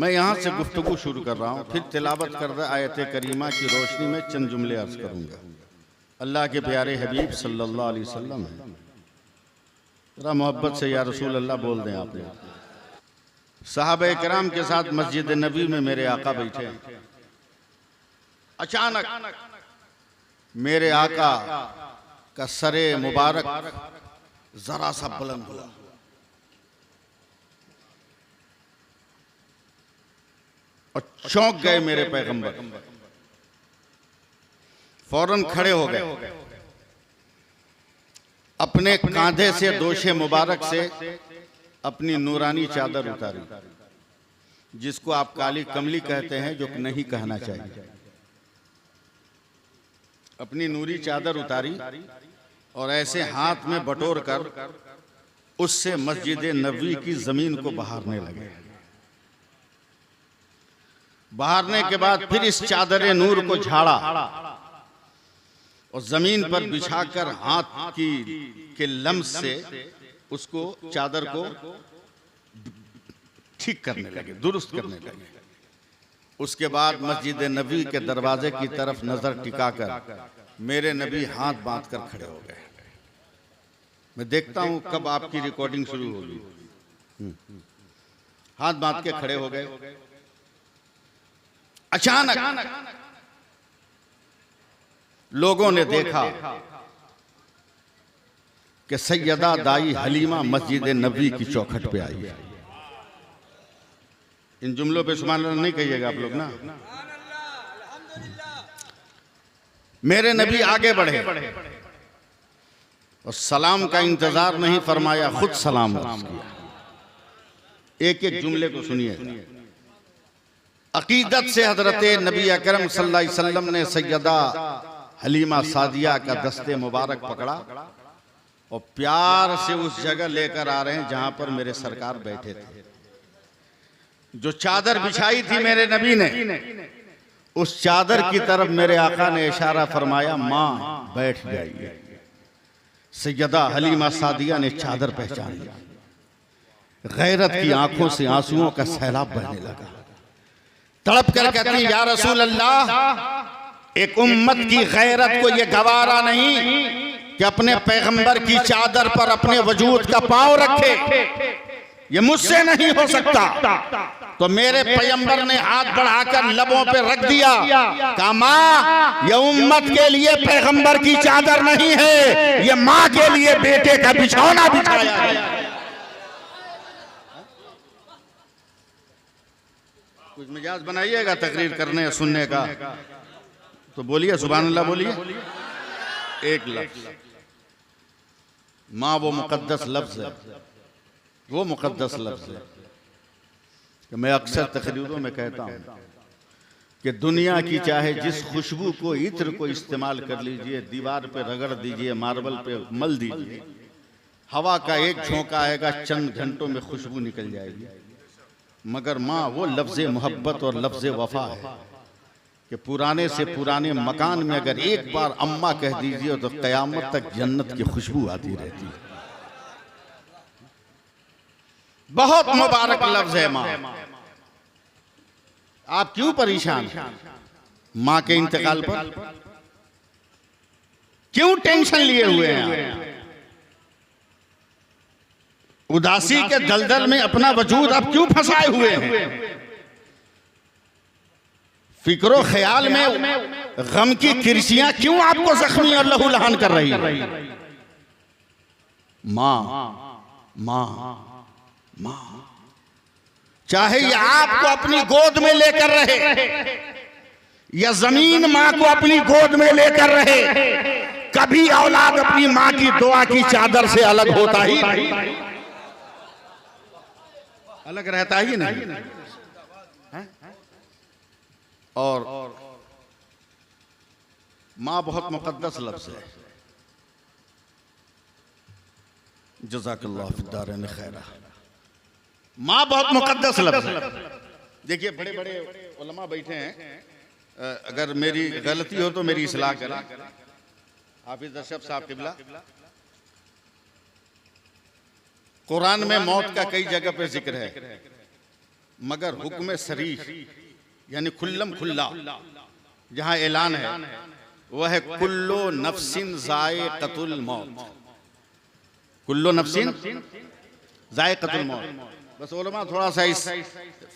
मैं यहाँ से गुफ्तगू शुरू कर रहा हूँ, फिर तिलावत करदा आयत करीमा की रोशनी में चंद जुमले अर्ज करूँगा। अल्लाह के प्यारे हबीब सल्लल्लाहु अलैहि वसल्लम है, जरा मोहब्बत से या रसूल अल्लाह बोल दें आप लोग। सहाबा किराम के साथ मस्जिद नबी में मेरे आका बैठे हैं। अचानक मेरे आका का सरे मुबारक जरा सा बुलंद हुआ और चौंक गए मेरे पैगंबर। फौरन खड़े हो गए, अपने कांधे से दोशे मुबारक से अपनी नूरानी चादर उतारी, जिसको आप काली कमली कहते हैं, जो नहीं कहना चाहिए। अपनी नूरी चादर उतारी और ऐसे हाथ में बटोर कर उससे मस्जिद नबवी की जमीन को बहारने लगे। बहारने के बाद फिर इस चादर नूर को झाड़ा और जमीन पर बिछाकर हाथ के लम्स से उसको चादर को ठीक करने लगे, दुरुस्त करने लगे। उसके बाद मस्जिद नबी के दरवाजे की तरफ नजर टिकाकर मेरे नबी हाथ बांधकर खड़े हो गए। मैं देखता हूं कब आपकी रिकॉर्डिंग शुरू होगी। हाथ बांध के खड़े हो गए। अचानक लोगों ने देखा कि सैयदा दाई हलीमा मस्जिद नबी की चौखट पे आई है। इन जुमलों पे सुभान अल्लाह नहीं कहिएगा आप लोग ना। मेरे नबी आगे बढ़े और सलाम का इंतजार नहीं फरमाया, खुद सलाम किया। एक एक जुमले को सुनिए। अकीदत से हजरत नबी अकरम सल्लल्लाहु अलैहि वसल्लम ने सैयदा हलीमा सादिया का दस्ते मुबारक पकड़ा और प्यार से उस जगह लेकर आ रहे हैं जहां पर मेरे सरकार बैठे थे। जो चादर बिछाई थी मेरे नबी ने, उस चादर की तरफ मेरे आका ने इशारा फरमाया, मां बैठ जाइए। सैयदा हलीमा सादिया ने चादर पहचान लिया। गैरत की आंखों से आंसुओं का सैलाब बहने लगा। तड़प कर कहती, या रसूल अल्लाह, एक उम्मत की गैरत को यह गवारा नहीं कि अपने पैगंबर की चादर पर अपने वजूद का पांव रखे। ये मुझसे नहीं हो सकता। तो मेरे पैगंबर ने हाथ बढ़ाकर लबों पे रख दिया, कहा, मां, ये उम्मत के लिए पैगंबर की चादर नहीं है, ये मां के लिए बेटे का बिछौना बिछाया है। कुछ मिजाज बनाइएगा तकरीर करने या सुनने का, तो बोलिए सुभान अल्लाह, बोलिए एक लफ्ज। मां वो मुकद्दस लफ्ज है, वो मुकद्दस लफ्ज है कि मैं अक्सर तकरीरों में कहता हूं कि दुनिया की चाहे जिस खुशबू को, इत्र को इस्तेमाल कर लीजिए, दीवार पे रगड़ दीजिए, मार्बल पे मल दीजिए, हवा का एक झोंका आएगा, चंद घंटों में खुशबू निकल जाएगी। मगर माँ वो लफ्ज़ मोहब्बत और लफ्ज़ वफा है कि पुराने से पुराने मकान में अगर एक बार अम्मा कह दीजिए तो क़यामत तक जन्नत की खुशबू आती रहती है। बहुत मुबारक लफ्ज़ है माँ। आप क्यों परेशान हैं माँ के इंतकाल पर? क्यों टेंशन लिए हुए हैं? उदासी के दलदल में अपना वजूद आप क्यों फंसाए हुए हैं? फिक्रो ख्याल में गम की किरसियां क्यों आपको जख्मी और लहूलहान कर रही है? मां, मां, मां, चाहे ये आपको अपनी गोद में लेकर रहे या जमीन मां को अपनी गोद में लेकर रहे, कभी औलाद अपनी मां की दुआ की चादर से अलग होता ही नहीं, अलग रहता ही नहीं है? और मां बहुत मुकद्दस लफ्ज़ है। जज़ाकल्लाहु फिद्दारैन खैरा। मां बहुत मुकद्दस लफ्ज़ है। देखिए बड़े बड़े उलमा बैठे हैं, अगर मेरी गलती हो तो मेरी इस्लाह करें। हाफिज अशरफ साहब किबला, कुरान में मौत का कई जगह पे जिक्र है, मगर हुक्म शरीफ यानी खुल्लम खुल्ला जहां ऐलान है वह है कुल्लो नफ्सिन ज़ाइक़तुल मौत। कुल्लो नफ्सिन ज़ाइक़तुल मौत। बस उलमा थोड़ा सा इस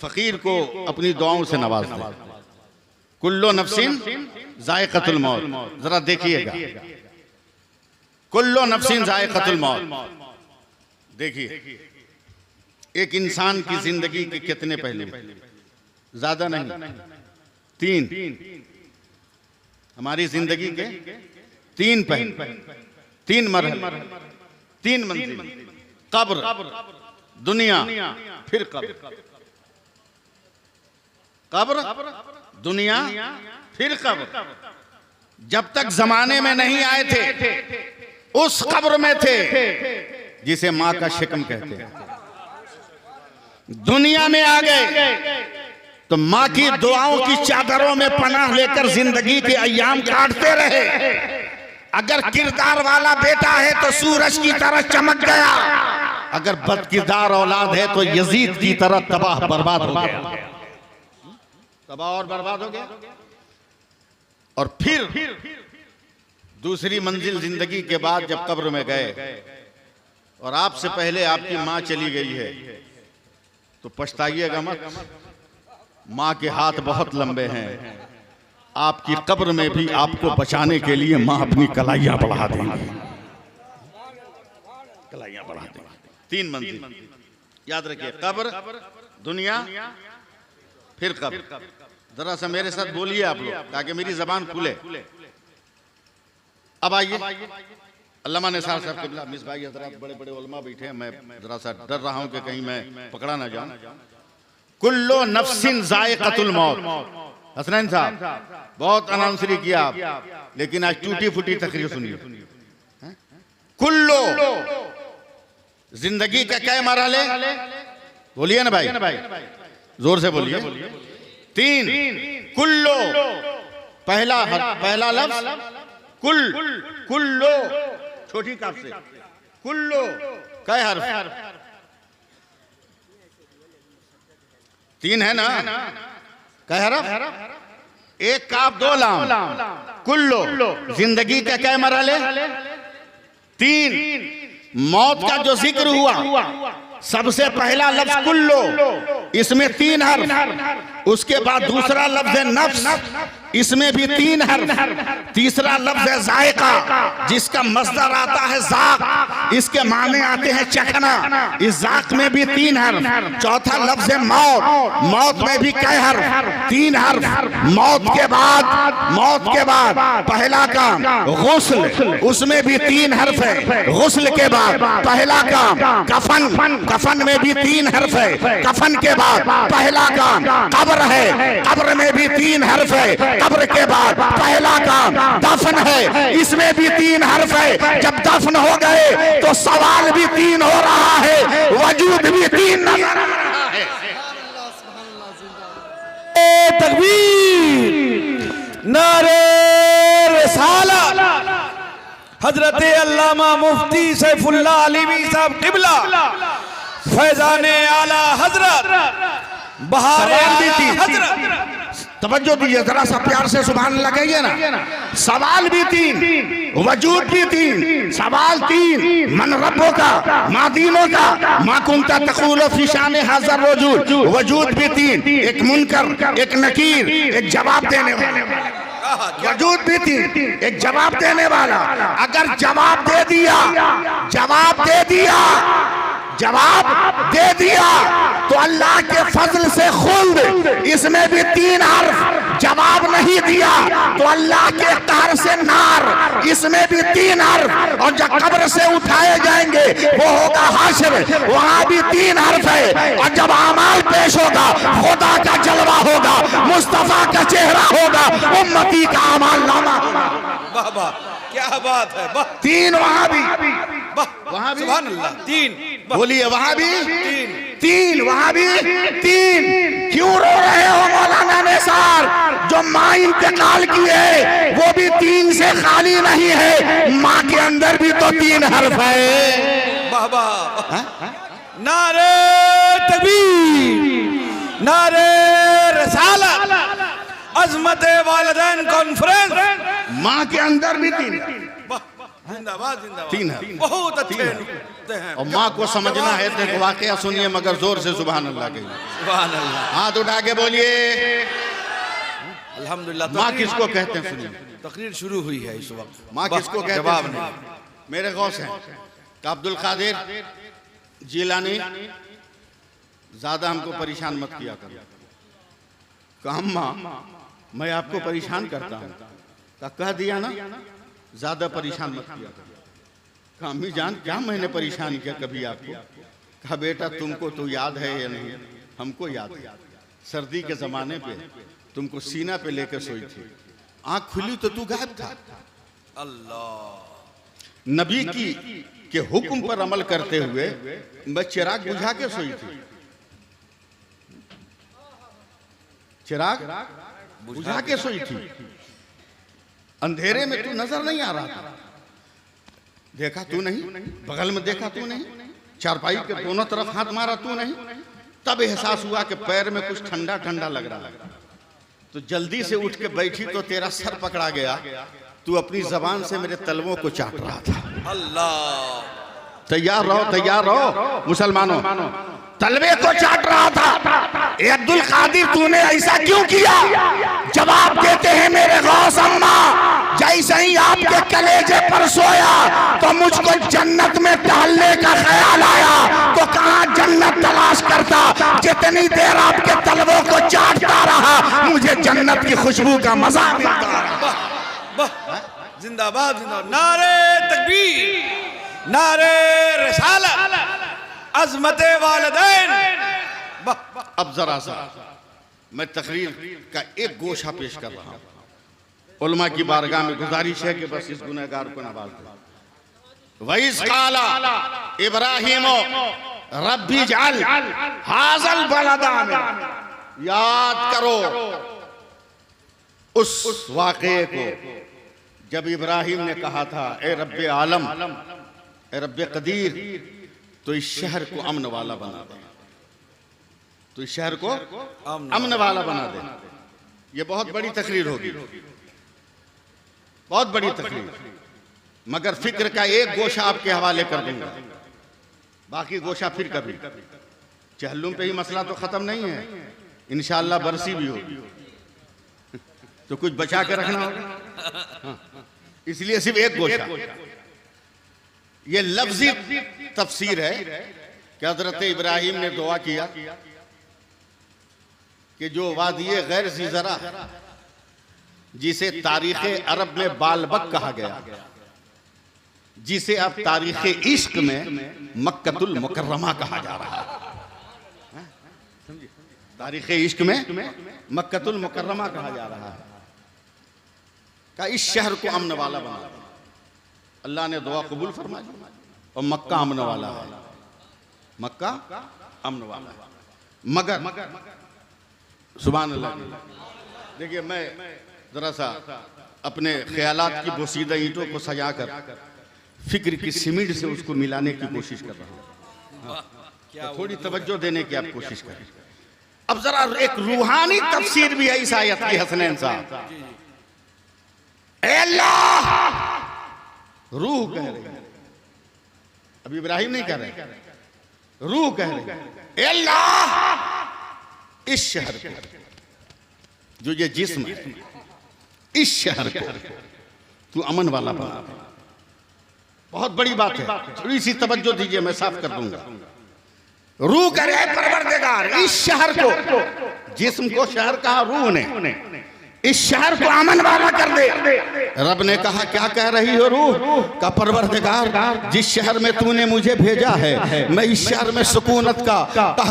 फकीर को अपनी दुआओं से नवाज दे। कुल्लो नफ्सिन ज़ाइक़तुल मौत, जरा देखिएगा, कुल्लो नफ्सिन ज़ाइक़तुल मौत। देखिए एक इंसान की जिंदगी के कितने पहलू, ज्यादा नहीं, तीन। हमारी जिंदगी के तीन पहलू, तीन मरहले, तीन मंजिल, कब्र, दुनिया, फिर कब्र। कब्र, दुनिया, फिर कब्र। जब तक जमाने में नहीं आए थे उस कब्र में थे जिसे मां का शिकम कहते हैं। दुनिया में आ गए तो मां की दुआओं की चादरों में पनाह लेकर जिंदगी के अय्याम काटते रहे। अगर किरदार वाला बेटा है तो सूरज की तरह चमक गया, अगर बदकिरदार औलाद है तो यजीद की तरह तबाह बर्बाद हो गया। तबाह और बर्बाद हो गया। और फिर दूसरी मंजिल जिंदगी के बाद जब कब्र में गए और आपसे पहले आपकी मां चली गई है तो पछताइएगा मत। मां के हाथ बहुत लंबे हैं। आपकी कब्र में भी आपको बचाने के लिए मां अपनी कलाइयां बढ़ा देंगी, कलाइयां बढ़ा देंगी। तीन मंजिल याद रखिए, कब्र, दुनिया, फिर कब्र। जरा सा मेरे साथ बोलिए आप लोग ताकि मेरी जबान खुले। अब आइए, अल्लामा निसार साहब क़िबला, मिस भाई हज़रात, बड़े बड़े उलमा बैठे हैं, मैं जरा सा डर रहा हूं कि कहीं मैं पकड़ा ना जाऊं। कुल्लो नफ्सिन ज़ाइक़तुल मौत। हसनैन साहब बहुत अनाउंसरी किया आप, लेकिन आज टूटी फूटी तकरीर सुनिए। कुल्लो, जिंदगी का क्या मरहले, बोलिए ना भाई, जोर से बोलिए। तीन। कुल्लो, पहला लफ्ज कुल, कुल्लो छोटी काफ से, कुल्लो कै हर्फ, तीन है ना, कै हर्फ, एक काफ दो लाम। कुल्लो, जिंदगी का क्या मरहले, तीन। मौत का जो जिक्र हुआ सबसे पहला लफ्ज कुल्लो, इसमें तीन हर्फ। उसके बाद दूसरा लफ्ज है नफ्स, इसमें भी तीन हर्फ। तीसरा लफ्ज है जायका, जिसका मस्दर आता है जाक, इसके माने आते हैं चखना, इस जाक में भी तीन हर्फ। चौथा लफ्ज है मौत, मौत में भी कई हर्फ, तीन हर्फ। मौत के बाद पहला काम गुस्ल, उसमें भी तीन हर्फ है। गुस्ल के बाद पहला काम कफन, कफन में भी तीन हर्फ है। कफन के बाद पहला काम कब्र है, कब्र में भी तीन हर्फ है। कब्र के बाद पहला काम दफन है, इसमें भी तीन हर्फ है। जब दफन हो गए तो सवाल भी तीन हो रहा है, वजूद भी तीन नजर आ रहा है। तकबीर, नारे रिसालत। हजरत अल्लामा मुफ्ती सैफुल्लाह अलीमी साहब क़िबला फैजाने आला हजरत बहारे हजरत। तवज्जो दीजिए, जरा सा प्यार से सुभान अल्लाह कहिए ना। सवाल भी तीन, वजूद भी तीन। सवाल तीन, मन रब्बो का, मा दीनो का, मा कुंता तक़ूलु फी शान हाज़ा वजूद। वजूद भी तीन, एक मुनकर, एक नकीर, एक जवाब देने वाला। वजूद भी तीन, एक जवाब देने वाला। अगर जवाब दे दिया, जवाब दे दिया तो अल्लाह के फजल से खुल्द, इसमें भी तीन हर्फ। जवाब नहीं दिया तो अल्लाह के कहर से नार, इसमें भी तीन हर्फ। और जब कब्र से उठाए जाएंगे वो होगा हाशर, वहां भी तीन हर्फ है। और जब अमाल पेश होगा, खुदा का जलवा होगा, मुस्तफा का चेहरा होगा, उम्मती का अमाल नामा होगा। वाह वाह, क्या बात है। तीन वहां भी, वहां भी सुभान अल्लाह, तीन। बोलिए, वहां भी तीन, वहां भी तीन। क्यों रो रहे हो मौलाना निसार? जो माँ इंतकाल की है वो भी तीन से खाली नहीं है, माँ के अंदर भी तो तीन हर्फ है। वाह वाह, नारे तकबीर, नारे रिसालत, अजमत वालिदैन कॉन्फ्रेंस। माँ के अंदर भी तीन जिंदाबाद जिंदाबाद। तीन है। बहुत अच्छे नुक्ते हैं। और माँ को समझना है तो वाकया सुनिए, मगर जोर से सुभान अल्लाह के सुभान अल्लाह। हाथ उठा के बोलिए अल्हम्दुलिल्लाह। माँ किसको कहते हैं सुनिए। तकरीर शुरू हुई है इस वक्त। माँ किसको कहते हैं? जवाब सुनिए। नहीं। मेरे गौस हैं कि अब्दुल कादिर जीलानी ज्यादा हमको परेशान मत किया करो। कहा अम्मा मैं आपको परेशान करता हूँ? कह दिया ना, ज्यादा परेशान मत किया करो। कहा अम्मी जान क्या मैंने परेशान किया कभी आपको? कहा बेटा तुमको तो याद है या नहीं? हमको याद है। सर्दी के जमाने पे तुमको सीना पे लेकर सोई थी, आंख खुली तो तू गायब था। अल्लाह। नबी की के हुक्म पर अमल करते हुए मैं चिराग बुझा के सोई थी। चिराग बुझा के सोई थी, अंधेरे में तू नजर नहीं आ रहा था। देखा तू नहीं, बगल में देखा तू नहीं, चारपाई के दोनों तरफ हाथ मारा तू नहीं। तब एहसास हुआ कि पैर में कुछ ठंडा ठंडा लग रहा है। तो जल्दी से उठ के बैठी तो तेरा सर पकड़ा गया। तू अपनी जबान से मेरे तलवों को चाट रहा था। अल्लाह। तैयार रहो, तैयार रहो मुसलमानों। तलवे को चाट रहा था। ए अब्दुल कादिर तूने ऐसा क्यों किया? जवाब देते हैं मेरे गौस अम्मा, जैसे ही आपके कलेजे पर सोया तो मुझको जन्नत में टहलने का ख्याल आया। तो कहाँ जन्नत तलाश करता, जितनी देर आपके तलवों को चाटता रहा मुझे जन्नत की खुशबू का मजा मिलता रहा। जिंदाबाद जिंदाबाद। नारे तकबीर, नारे रिसालत, अजमत वालिदैन। अब जरा सा मैं तकरीर का एक गोशा पेश कर रहा हूँ। उलमा की बारगाह में गुजारिश है कि बस इस गुनहगार को नवाज दो। वइस काला इब्राहिम रब्बी जअल हाज़ल बलदा में, याद करो उस वाक़े को जब इब्राहिम ने कहा था ए रब्बे आलम, ए रब्बे कदीर, तो इस शहर को अमन वाला बना दे, तो इस शहर को अमन वाला बना दे। ये बहुत बड़ी तकरीर होगी, बहुत बड़ी तकरीर। मगर फिक्र का एक गोशा आपके हवाले कर दूंगा, बाकी गोशा फिर कभी। चहल्लुम पे ही मसला तो खत्म नहीं है, इंशाअल्लाह बरसी भी होगी तो कुछ बचा के रखना होगा। इसलिए सिर्फ एक गोशा। ये लफ्जी तफसीर है कि हजरत इब्राहिम ने दुआ किया कि जो वादिये गैर ज़रा जिसे तारीख़ अरब में बालबक कहा गया, जिसे अब तारीख़ इश्क में मक्कतुल मुकर्रमा कहा जा रहा है। तारीख़ इश्क में मक्कतुल मुकर्रमा कहा जा रहा है। का इस शहर को अमन वाला बना दे। अल्लाह ने दुआ कबूल फरमाई और मक्का अमन वाला है, मक्का अमन वाला है। मगर सुभान अल्लाह। देखिए मैं जरा सा अपने ख्यालात की बोसीदा ईंटों को सजाकर फिक्र की सीमेंट से उसको मिलाने की कोशिश कर रहा हूँ। तो थोड़ी तवज्जो देने की आप कोशिश करें। अब जरा एक रूहानी तफसीर भी है इस आयत की हसनैन साहब। अल्लाह रूह कह रही है, अब इब्राहिम नहीं कह रहे, रूह कह रही है अल्लाह इस शहर को, जो ये जिस्म है, इस शहर को तू अमन वाला बना दे। बहुत बड़ी बात है, थोड़ी सी तवज्जो दीजिए, मैं साफ कर दूंगा। रूह करे परवरदिगार इस शहर को, जिस्म को शहर कहा रूह ने, इस शहर को अमन वाला कर दे। रब ने कहा क्या कह रही हो रूह? का परवरदिगार जिस शहर में तूने मुझे भेजा है, मैं इस शहर में सुकूनत का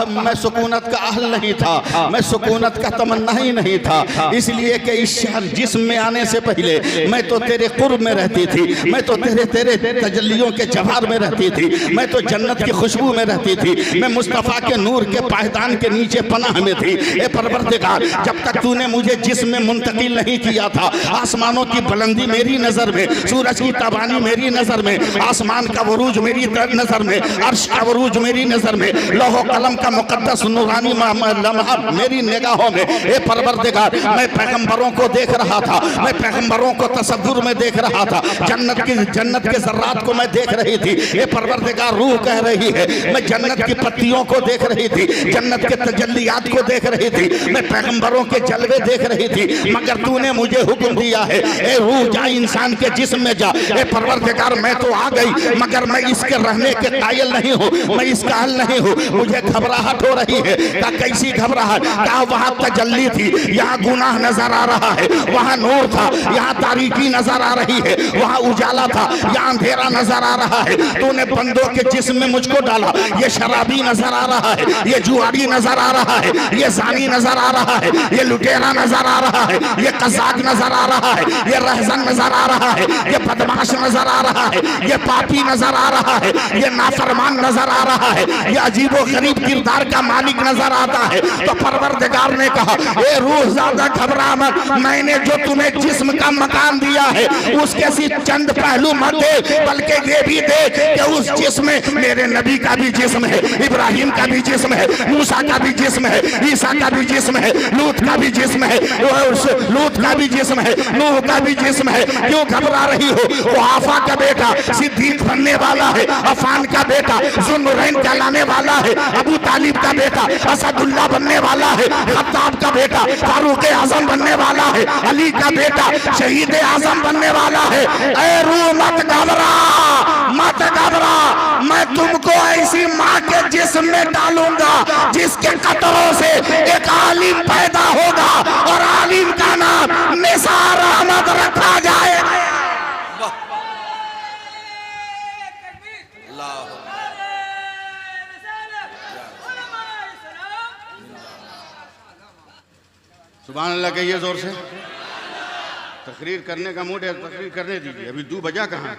मैं सुकूनत का अहल नहीं था, मैं सुकूनत का तमन्ना ही नहीं था। इसलिए कि इस शहर जिस्म में आने से पहले मैं तो तेरे कुर्ब में रहती थी, मैं तो तेरे तजल्लियों के जवार में रहती थी, मैं तो जन्नत की खुशबू में रहती थी, मैं मुस्तफ़ा के नूर के पायदान के नीचे पनाह में थी। ए परवरदिगार जब तक तूने मुझे जिस्म में मुंतकिल नहीं किया था। आसमानों की बुलंदी मेरी नजर में, सूरज की ताबानी मेरी नजर में, आसमान का वरूज मेरी नजर में, अर्श का वरूज मेरी नजर में, लौह कलम का मुकद्दस नूरानी लम्हा मेरी निगाहों में। ए परवरदिगार, मैं पैगंबरों को देख रहा था, मैं पैगंबरों को तसव्वुर में देख रहा था, जन्नत के ज़र्रात को मैं देख रही थी। ए परवरदिगार, रूह कह रही है मैं जन्नत की पत्तियों को देख रही थी, जन्नत के तजल्लियात को देख रही थी, मैं पैगंबरों के जलवे देख रही थी, मगर तूने मुझे हुक्म दिया है ए रूह जा इंसान के जिस्म में जा। ए परवरदिगार, मैं तो आ गई मगर मैं इसके रहने के कायल नहीं हूँ, मैं इसका हल नहीं हूँ, मुझे घबराहट हो रही है। क्या कैसी घबराहट? क्या वहाँ तजल्ली थी, यहाँ गुनाह नजर आ रहा है, वहाँ नूर था, यहाँ तारीकी नजर आ रही है, वहाँ उजाला था, यहाँ अंधेरा नजर आ रहा है। तूने बंदों के जिस्म में मुझको डाला, ये शराबी नजर आ रहा है, ये जुआरी नजर आ रहा है, ये जानी नजर आ रहा है, ये लुटेरा नजर आ रहा है, ये कज़ाक नजर आ रहा है, ये रहजन नजर आ रहा है, ये बदमाश नजर आ रहा है, ये पापी नजर आ रहा है, ये नाफरमान नजर आ रहा है, ये अजीबो गरीब किरदार का मालिक नजर आता है। तो परवरदिगार ने कहा ए रूह ज्यादा घबरा मत, मैंने जो तुम्हें जिस्म का मकान दिया है उसके सिर्फ चंद पहलू मत दे, बल्कि ये भी दे कि उस जिस्म में मेरे नबी का भी जिस्म है, इब्राहिम का भी जिस्म है, मूसा का भी जिस्म है, ईसा का भी जिस्म है, लूत का भी जिस्म है, लूत का भी जिस्म है, नूह का भी जिस्म है। क्यों घबरा रही हो? वो आफा का बेटा सिद्दीक बनने वाला है, अफान का बेटा जुन्नुरैन कहलाने वाला है, अबू तालिब का बेटा असदुल्ला बनने वाला है, खत्ताब का बेटा फारूक आजम बनने वाला है, अली का बेटा शहीद आजम बनने वाला है। ऐ रूह मत घबरा, मत घबरा, मैं तुमको ऐसी माँ के जिस्म में डालूंगा जिसके कतरों से एक आलिम पैदा होगा और आलिम का नाम निसार अहमद रखा जाए। सुभान अल्लाह कहिए जोर से। तकरीर करने का मूड है, तकरीर करने दीजिए। अभी 2 बजा कहाँ,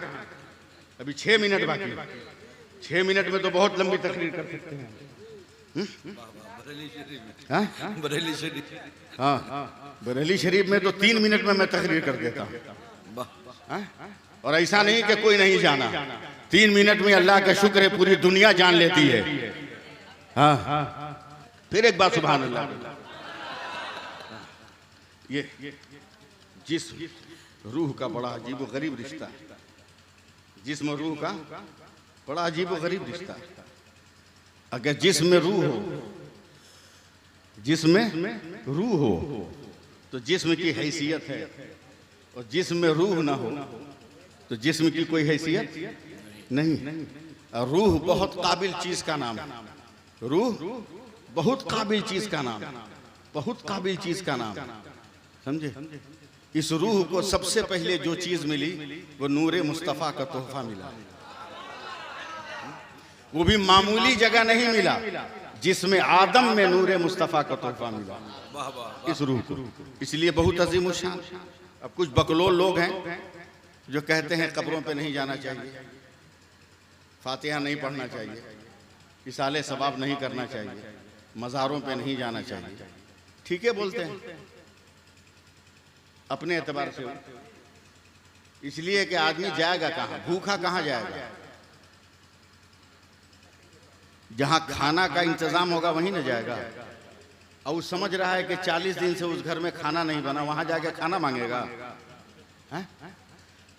अभी 6 मिनट बाकी। 6 मिनट में तो बहुत लंबी तकरीर कर सकते हैं। बरेली शरीफ, हाँ बरेली शरीफ में तो 3 मिनट में मैं तकरीर कर देता हूँ। और ऐसा नहीं कि कोई नहीं जाना, 3 मिनट में अल्लाह का शुक्र है पूरी दुनिया जान लेती है। हाँ फिर एक बात, सुभान अल्लाह। ये जिस्म रूह का बड़ा अजीब व गरीब रिश्ता है। जिस्म रूह का बड़ा अजीब व गरीब रिश्ता है। अगर जिस्म में रूह हो, जिस्म में रूह हो तो जिस्म की हैसियत है, और जिस्म में रूह ना हो तो जिस्म की कोई हैसियत नहीं। और रूह बहुत काबिल चीज का नाम है। रूह बहुत काबिल चीज का नाम, बहुत काबिल चीज का नाम, समझे। इस रूह को सबसे पहले जो चीज मिली वो नूरे मुस्तफ़ा का तोहफा मिला। वो भी मामूली जगह नहीं मिला, जिसमें आदम में नूरे मुस्तफ़ा का तोहफा मिला इस रूह को। इसलिए बहुत अजीम शान। अब कुछ बकलोल लोग हैं जो कहते हैं कब्रों पे नहीं जाना चाहिए, फातिहा नहीं पढ़ना चाहिए, इसाले सवाब नहीं करना चाहिए, मज़ारों पे नहीं जाना चाहिए। ठीक है बोलते हैं अपने एतबार से, इसलिए कि आदमी जाएगा कहाँ, भूखा कहाँ जाएगा। जहाँ खाना का इंतजाम होगा वहीं न जाएगा। और वो समझ रहा है कि 40 दिन से उस घर में खाना नहीं बना, वहाँ जाके खाना मांगेगा है?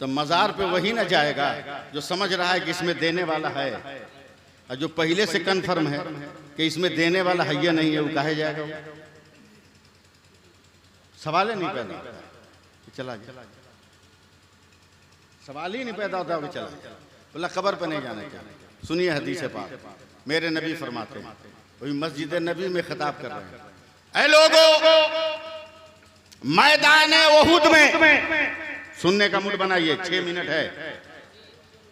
तो मज़ार पे वही न जाएगा जो समझ रहा है कि इसमें देने वाला है, और जो पहले से कन्फर्म है कि इसमें देने वाला है या नहीं है, वो काहे जाएगा। सवाल ही नहीं पैदा होता कि चला गया, सवाल ही नहीं पैदा होता कि चला गया। बोला कब्र पे नहीं जाना चाहिए। सुनिए हदीस पाक, मेरे नबी फरमाते हैं, वही मस्जिद नबी में खिताब कर रहे हैं, ऐ लोगों मैदान उहुद में, सुनने का मूड बनाइए, 6 मिनट है।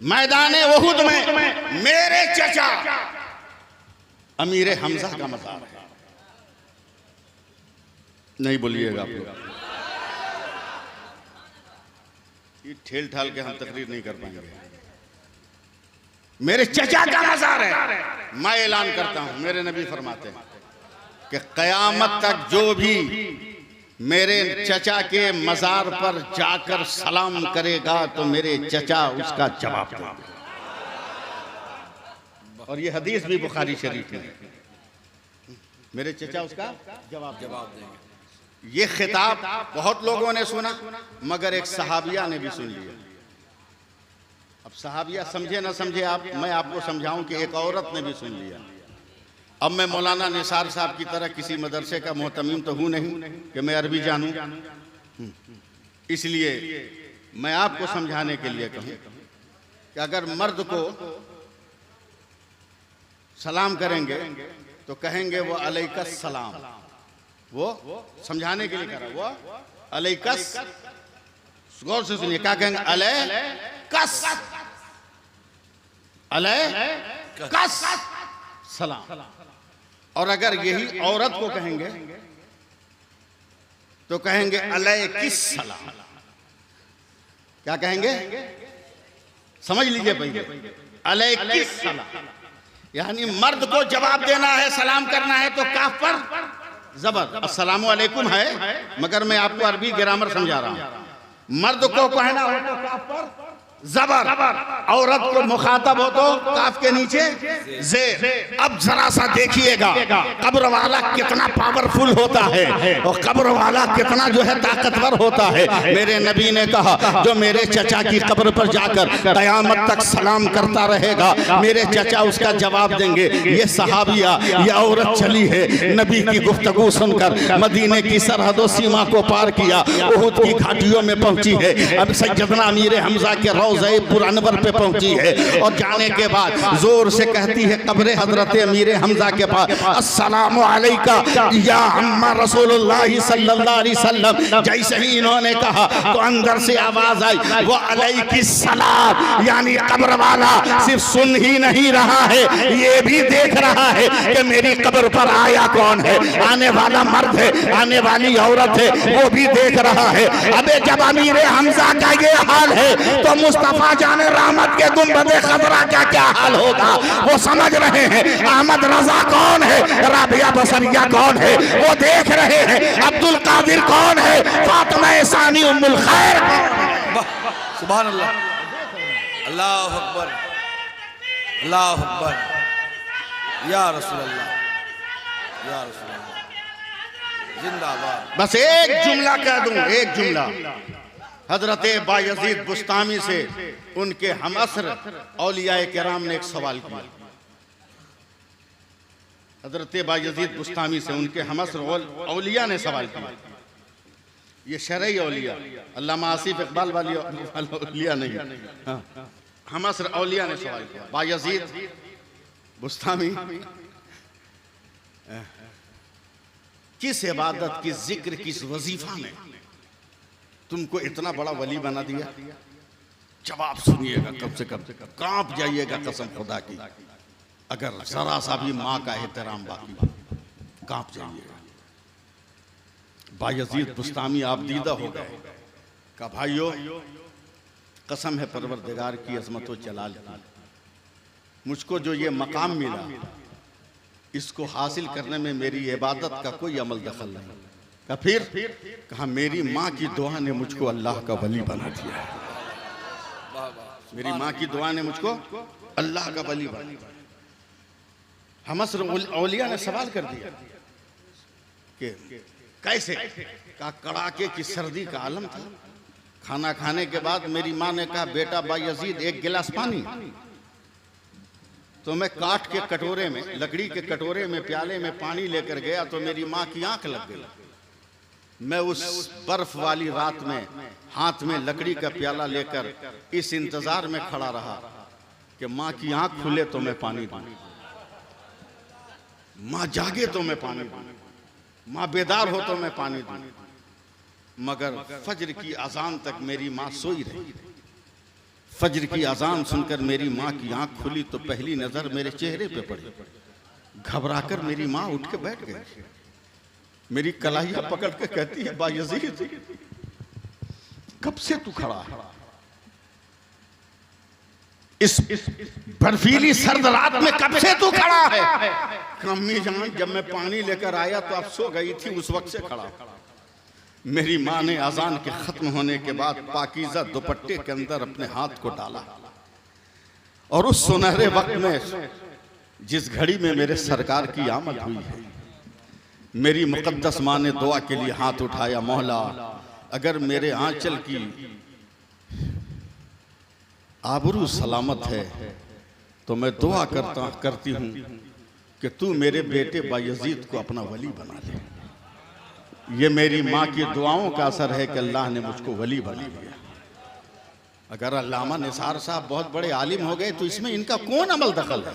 मैदान उहुद में मेरे चचा अमीर हमजा का मज़ार है। नहीं बोलिएगा आप लोग, ये ठेल ठाल के हम तकरीर नहीं कर पाएंगे। मेरे चचा का मज़ार है। मैं ऐलान करता हूं, मेरे नबी फरमाते हैं कि क़यामत तक जो भी मेरे चचा के मजार पर जाकर सलाम करेगा तो मेरे चचा उसका जवाब देंगे। और ये हदीस भी बुखारी शरीफ में है। मेरे चचा उसका जवाब देंगे। ये खिताब बहुत लोगों ने सुना, मगर एक सहाबिया ने भी सुन लिया। अब सहाबिया समझे ना समझे आप, मैं आपको समझाऊं कि एक औरत ने भी सुन लिया। अब मैं मौलाना निसार साहब की तरह किसी मदरसे का मोहतमीम तो हूं नहीं कि मैं अरबी जानूं, इसलिए मैं आपको समझाने के लिए कहूं कि अगर मर्द को सलाम करेंगे तो कहेंगे वो अलैकस सलाम, वो समझाने के लिए कह रहा, वो अलैकस, गौर से सुनिए क्या कहेंगे, अलैकस, अलैकस सलाम। और अगर यही औरत को कहेंगे तो कहेंगे अलैकिस सलाम। क्या कहेंगे, समझ लीजिए पहले, अलैकिस सलाम, यानी मर्द को जवाब देना है, सलाम करना है तो काफ पर जबर, अस्सलामु अलैकुम है, मगर मैं आपको अरबी ग्रामर समझा रहा हूं। मर्द को कहना हो तो काफ पर जबर, औरत को मुखातब हो तो काफ के नीचे जेर। अब जरा सा देखिएगा कब्र वाला कितना पावरफुल होता है और कब्र वाला कितना जो है ताकतवर होता है। मेरे नबी ने कहा जो मेरे चचा की कब्र पर जाकर कयामत तक सलाम करता रहेगा, मेरे चचा उसका जवाब देंगे। ये सहाबिया, ये औरत चली है, नबी की गुफ्तगू सुनकर मदीने की सरहदों सीमा को पार किया, उहुद की घाटियों में पहुंची है, अब सैयदना अमीर हमजा के रौज़े पुरअनवर पे पहुंची है और जाने के बाद जोर से कहती है कब्र हजरत अमीर हमजा के पास, अस्सलामु अलैका या अम्मा रसूलुल्लाह सल्लल्लाहु अलैहि वसल्लम। जैसे ही इन्होंने कहा तो अंदर से आवाज आई, वो अलैकिस सलाम, यानी कब्र वाला सिर्फ सुन ही नहीं रहा है, ये भी देख रहा है कि मेरी कब्र पर आया कौन है, आने वाला मर्द है, आने वाली औरत है, वो भी देख रहा है। अबे जब अमीर हमजा का ये हाल है तो मुस्तफा जाने रहमत के गुंबदे खजरा का क्या हाल होगा, वो समझ रहे हैं। अहमद रजा कौन है, राबिया बसरिया कौन है, वो देख रहे हैं। अब्दुल कादिर कौन है, फातिमा सानी उम्मुल खैर। सुभान अल्लाह, अल्लाह अकबर, अल्लाह अकबर, या रसूल अल्लाह, या रसूल अल्लाह, जिंदाबाद। बस एक जुमला कह दूं, एक जुमला। हजरत बायजीद बुस्तामी से उनके हमअसर औलियाए किराम ने एक सवाल किया। हजरत बायजीद बुस्तामी से उनके हमअसर औलिया ने सवाल किया। ये शरई औलिया, अल्लामा आसिफ इकबाल वाली औलिया नहीं, हमअसर औलिया ने सवाल किया, बायजीद बुस्तामी किस इबादत, किस जिक्र, किस वजीफा ने तुमको इतना बड़ा वली बना दिया? जवाब सुनिएगा, कम से कम कांप जाइएगा कसम खुदा की। अगर जरा सा भी माँ का एहतराम बाकी, कांप जाइएगा। बायजीद बुस्तामी आप दीदा हो गए। कहा भाइयों, कसम है परवरदिगार की अजमत व जलाल की, मुझको जो ये मकाम मिला, इसको हासिल करने में मेरी इबादत का कोई अमल दखल नहीं। का फिर कहा मेरी माँ की दुआ ने मुझको अल्लाह का वली बना दिया। मेरी माँ की दुआ ने मुझको अल्लाह का वली बना दिया। हमअसर औलिया ने सवाल कर दिया कि कैसे? कहा कड़ाके की सर्दी का आलम था, खाना खाने के बाद मेरी माँ ने कहा बेटा बायजीद एक गिलास पानी। तो मैं काठ के कटोरे में, लकड़ी के कटोरे में, प्याले में पानी लेकर गया तो मेरी माँ की आंख लग गई। मैं उस बर्फ वाली रात में हाथ में लकड़ी का प्याला लेकर इस इंतजार में खड़ा रहा कि माँ की आंख खुले तो मैं पानी दूं, माँ जागे तो मैं पानी दूं, माँ बेदार हो तो मैं पानी दूं। मगर फज्र की अजान तक मेरी माँ सोई रही। फज्र की अजान सुनकर मेरी माँ की आंख खुली तो पहली नजर मेरे चेहरे पे पड़ी। घबराकर मेरी माँ उठ के बैठ गई। मेरी कलाइया पकड़ के कहती है बायजीद कब से तू खड़ा है? इस बर्फीली सर्द रात में कब से तू खड़ा है? अम्मी जान जब मैं पानी लेकर आया तो आप सो गई थी, उस वक्त से खड़ा। मेरी माँ ने अजान के खत्म होने के बाद पाकीज़ा दुपट्टे के अंदर अपने हाथ को डाला और उस सुनहरे वक्त में जिस घड़ी में मेरे सरकार की आमद हुई है, मेरी मुकद्दस माँ ने दुआ के लिए हाथ उठाया, मौला अगर मेरे आंचल की आबरू सलामत है तो मैं दुआ करती हूँ कि तू मेरे बेटे बायजीद को अपना वली बना ले। ये मेरी माँ की दुआओं का असर है कि अल्लाह ने मुझको वली बना लिया। अगर अल्लामा निसार साहब बहुत बड़े आलिम हो गए तो इसमें इनका कौन अमल दखल है?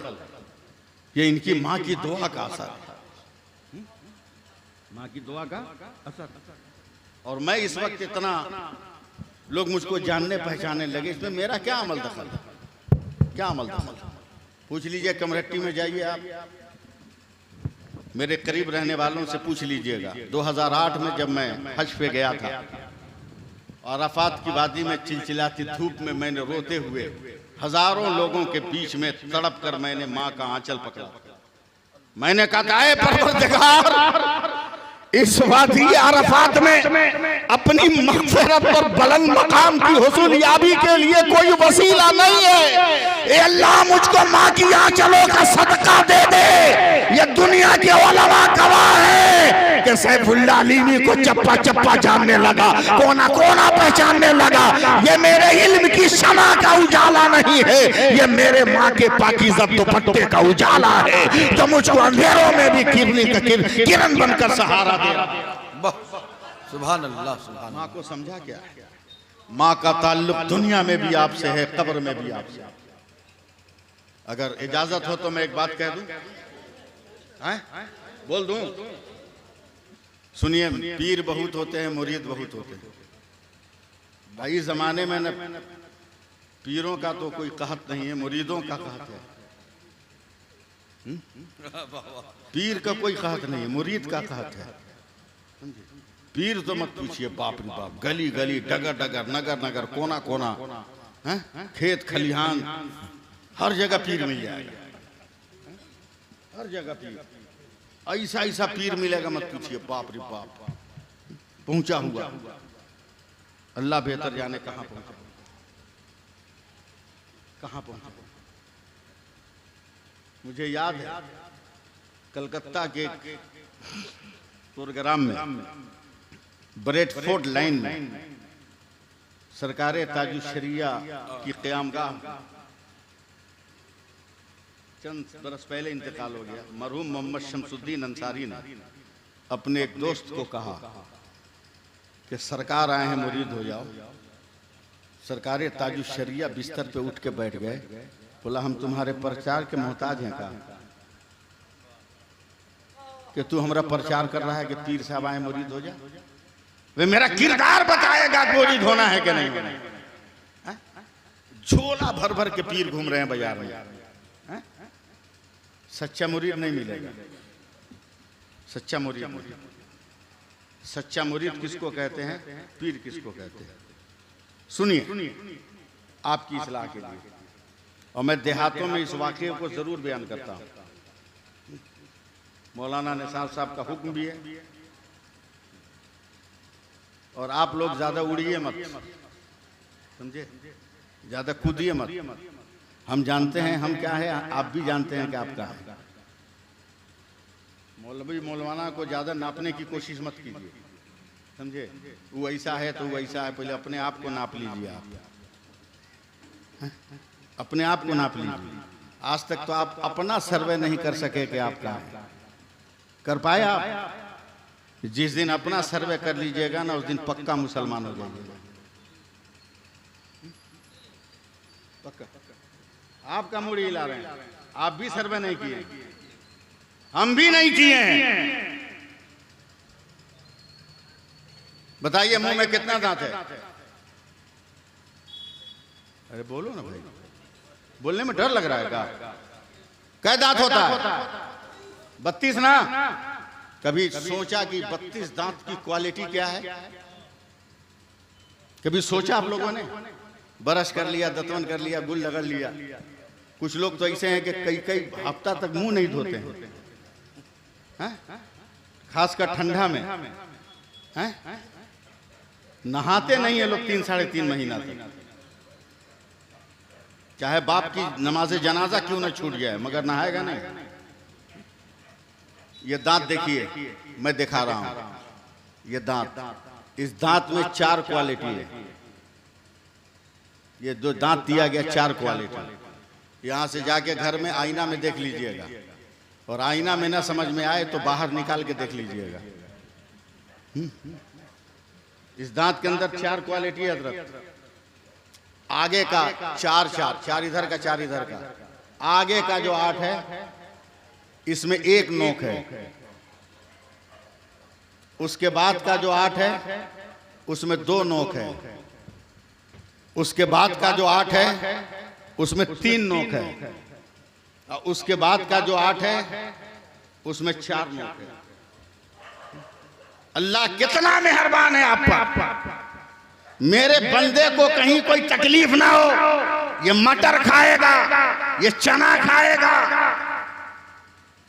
ये इनकी माँ की दुआ का असर है, माँ की दुआ का असर। और मैं इस वक्त इतना लोग मुझको जानने पहचानने लगे, इसमें मेरा क्या अमल दखल है? क्या अमल दखल? पूछ लीजिए, कमरेट्टी में जाइए आप, मेरे करीब रहने वालों से पूछ लीजिएगा। 2008 में जब मैं हज पे गया था और अराफात की वादी में चिलचिलाती धूप में मैंने रोते हुए हजारों लोगों के बीच में तड़प कर मैंने माँ का आंचल पकड़ा। मैंने कहा, ऐ परवरदिगार, इस वादी अराफात में अपनी मग़फ़िरत और बुलंद मकाम की हुसूलियाबी के लिए कोई वसीला नहीं है। ए अल्लाह, मुझको माँ की आंचलों का सदका दे दे। ये दुनिया के उलमा गवाह है कि सैफुल्लाह अलीमी को चप्पा चप्पा जानने लगा, कोना कोना पहचानने लगा। ये मेरे इल्म की शमा का उजाला नहीं है, ये मेरे माँ के पाकीज़ा दुपट्टे का उजाला है, तो मुझको अंधेरों में भी किरण बनकर सहारा दे रहा। सुभान अल्लाह, सुभान। माँ को समझा क्या? माँ का ताल्लुक दुनिया में भी आपसे है, कब्र में भी आपसे। अगर इजाजत हो तो मैं एक बात कह दूं, बोल दूं? सुनिए, पीर बहुत होते हैं, मुरीद बहुत होते हैं। भाई जमाने में न पीरों का तो कोई कहत नहीं है, मुरीदों का कहत है। पीर का कोई कहत नहीं है, मुरीद का कहत है। पीर तो मत पूछिए, बाप रे बाप, गली गली, डगर डगर, नगर नगर, कोना कोना, खेत खलिहान, हर जगह पीर मिल जाएगा, हर जगह पीर। ऐसा ऐसा पीर मिलेगा, मत पूछिए, बाप रे बाप, पहुंचा हुआ। अल्लाह बेहतर जाने कहां पहुंचा, कहां पहुंचा। मुझे याद है कलकत्ता के प्रोग्राम में ब्रेडफोर्ड लाइन में सरकारे ताजुश शरिया की क़यामगाह चंद बरस पहले इंतकाल हो गया। मरहूम मोहम्मद शमसुद्दीन अंसारी ने अपने एक दोस्त को कहा कि सरकार आए हैं, मुरीद हो जाओ। सरकारे ताजुश शरिया बिस्तर पे उठ के बैठ गए। बोला, हम तुम्हारे प्रचार के मोहताज हैं का कि तू हमारा प्रचार कर रहा है कि पीर साहब आए मुरीद हो जा? वे मेरा किरदार बताएगा मुरीद होना है कि नहीं होना है। झोला भर भर के पीर घूम रहे हैं बाजार में, सच्चा मुरीद नहीं मिलेगा। सच्चा मुरीद, सच्चा मुरीद किसको कहते हैं, पीर किसको कहते हैं? सुनिए, आपकी इस्लाह के लिए। और मैं देहातों में इस वाक़े को जरूर बयान करता हूँ। मौलाना निसार साहब का हुक्म भी है, और आप लोग ज्यादा उड़िए मत, समझे, ज्यादा कूदिए मत। हम जानते हैं हम क्या है, आप भी जानते हैं कि आप क्या है। मौलवी मौलवाना को ज्यादा नापने की कोशिश मत कीजिए, समझे। वो ऐसा है तो वो ऐसा है, पहले अपने आप को नाप लीजिए। आप अपने आप को नाप लीजिए। आज तक तो आप अपना सर्वे नहीं कर सके कि आप क्या है। कर पाए आप? जिस दिन अपना सर्वे कर लीजिएगा ना, उस दिन पक्का मुसलमान हो जाइएगा, पक्का। आपका मूड हिला रहे हैं, आप भी सर्वे नहीं किए, हम भी नहीं किए हैं। बताइए, मुंह में कितना दांत है? अरे बोलो ना भाई, बोलने में डर लग रहा है क्या? कै दांत होता है? 32 ना? कभी सोचा कि 32 दांत की क्वालिटी क्या है? कभी सोचा आप लोगों ने? ब्रश कर लिया, दतवन कर लिया, गुल लगा लिया। कुछ लोग तो ऐसे हैं कि कई कई हफ्ता तक मुंह नहीं धोते हैं, खासकर ठंडा में। नहाते नहीं है लोग 3 साढ़े 3 महीना तक, चाहे बाप की नमाज जनाजा क्यों ना छूट जाए, मगर नहाएगा नहीं। ये दांत देखिए, मैं दिखा रहा हूं, ये दांत, इस दांत में 4 क्वालिटी है। ये जो दांत दिया गया 4 क्वालिटी, यहां से जाके घर में आईना में देख लीजिएगा, और आईना में ना समझ में आए तो बाहर निकाल के देख लीजिएगा। इस दांत के अंदर 4 क्वालिटी है हजरत। आगे का 4 इधर का 4 इधर का, आगे का जो 8 है इसमें 1 नोक है, उसके बाद का जो 8 है उसमें 2 नोक है, उसके बाद का जो 8 है उसमें 3 नोक है, और उसके बाद का जो 8 है उसमें 4 नोक है। अल्लाह कितना मेहरबान है आप पर। मेरे बंदे को कहीं कोई तकलीफ ना हो। ये मटर खाएगा, ये चना खाएगा,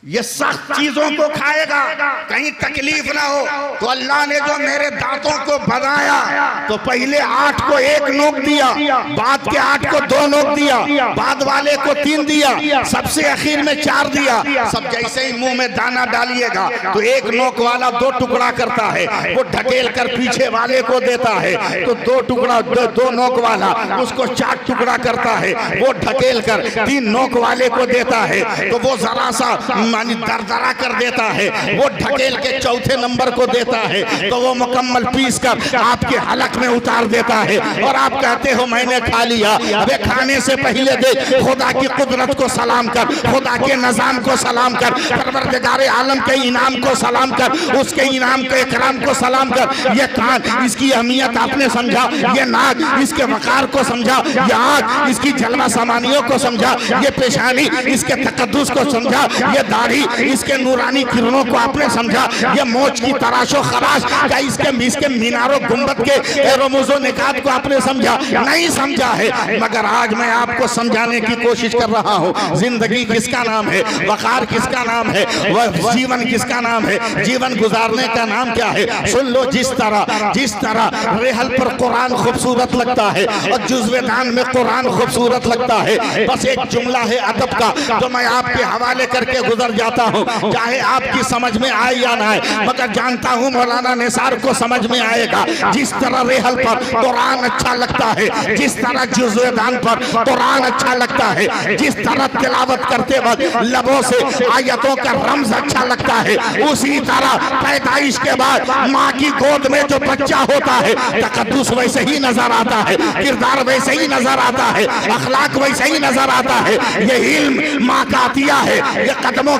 ये सख्त चीजों को खाएगा, कहीं तकलीफ ना हो। तो अल्लाह ने जो मेरे दांतों को बनाया तो पहले 8 को 1 नोक दिया, बाद के 8 को 2 नोक दिया, बाद वाले को 3 दिया, सबसे आखिर में 4 दिया। सब जैसे ही मुंह में दाना डालिएगा तो 1 नोक वाला 2 टुकड़ा करता है, वो ढकेल कर पीछे वाले को देता है, तो 2 टुकड़ा 2 नोक वाला उसको 4 टुकड़ा करता है, वो ढकेल कर 3 नोक वाले को देता है, तो वो जरा सा मानी दरदरा कर देता है, वो ढकेल के 4थे नंबर को देता है, तो वो मुकम्मल पीस कर आपके हलक में उतार देता है, और आप कहते हो मैंने खा लिया। अबे खाने से पहले देख, खुदा की कुदरत को सलाम कर, खुदा के निजाम को सलाम कर, परवरदिगार आलम के इनाम को सलाम कर, उसके इनाम के इकराम को सलाम कर। ये कान, इसकी अहमियत आपने समझा, ये नाक, इसके वकार को समझा, ये आँख, इसकी जलवा सामानियों को समझा, ये पेशानी, इसके तकद्दुस को समझा, ये दाढ़ी, इसके नूरानी किरणों को आपने समझा, ये मोच की तराशो खराश का इसके मीनारों गुंबद के रमूजो निकात को आपने समझा, नहीं समझा है। मगर आज मैं आपको समझाने की कोशिश कर रहा हूँ। जिंदगी किसका नाम है, वकार किसका नाम है, वह जीवन किसका नाम है, जीवन गुजारने का नाम क्या है। सुन लो, जिस तरह रेहल पर कुरान खूबसूरत लगता है और जुज़्वे दान में कुरान खूबसूरत लगता है, बस एक जुमला है अदब का जो मैं आपके हवाले करके गुजर जाता हूँ, चाहे आपकी समझ में आए या ना आए, मगर जानता हूँ मौलाना निसार को समझ में आएगा। जिस तरह रेहल पर कुरान अच्छा लगता है, जिस तरह जुज़्वे दान पर कुरान अच्छा लगता है, जिस तरह तिलावत करते वक्त लबों से आयतों का रम्ज अच्छा लगता है, उसी तरह पैदाइश के बाद माँ की गोद में जो बच्चा होता है, तकद्दुस वैसे ही नजर आता है, किरदार वैसे ही नजर आता है, अखलाक वैसे ही नजर आता है। ये इल्म माँ का अतिया है, ये कदमों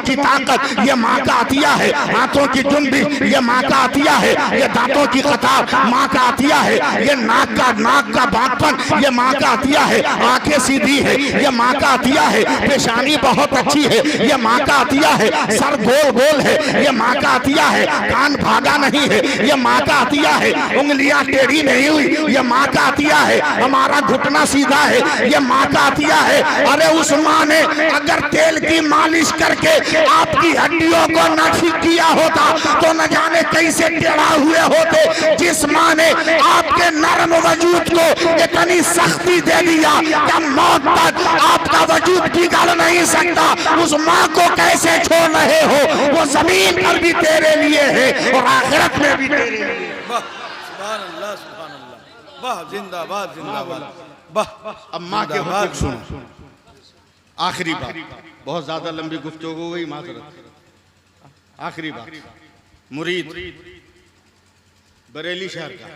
की ताकत ये माँ का अतिया है, हाथों की जुम्बिश ये माँ का अतिया है, ये दांतों की कतार माँ का अतिया है, ये नाक का बांकपन ये माँ का अतिया है, आंखें सीधी है ये माँ का अतिया है, पेशानी बहुत अच्छी है ये माँ का अतिया है, सर गोल है ये माँ का अतिया है, कान भागा नहीं है ये माँ का अतिया है, उंगलियां टेढ़ी नहीं हुई ये माँ का अतिया है, हमारा घुटना सीधा है ये माँ का अतिया है। अरे उस माँ ने अगर तेल की मालिश करके आपकी हड्डियों को न ठीक किया होता तो न जाने कैसे टेढ़ा हुए होते। जिस माँ ने आपके नरम वजूद को इतनी सख्ती दे दिया कि मौत तक आपका वजूद बिगड़ नहीं सकता, उस माँ को कैसे छोड़ रहे हो। वो जमीन पर भी तेरे लिए है और आखिरत में भी तेरे लिए। सुभान अल्लाह, सुभान अल्लाह, वाह, जिंदाबाद जिंदाबाद, वाह। अब माँ के हुक्म सुनो। आखिरी बात, बहुत ज्यादा लंबी गुफ्तगू हो गई, माजरत। आखिरी बात, मुरीद बरेली शहर का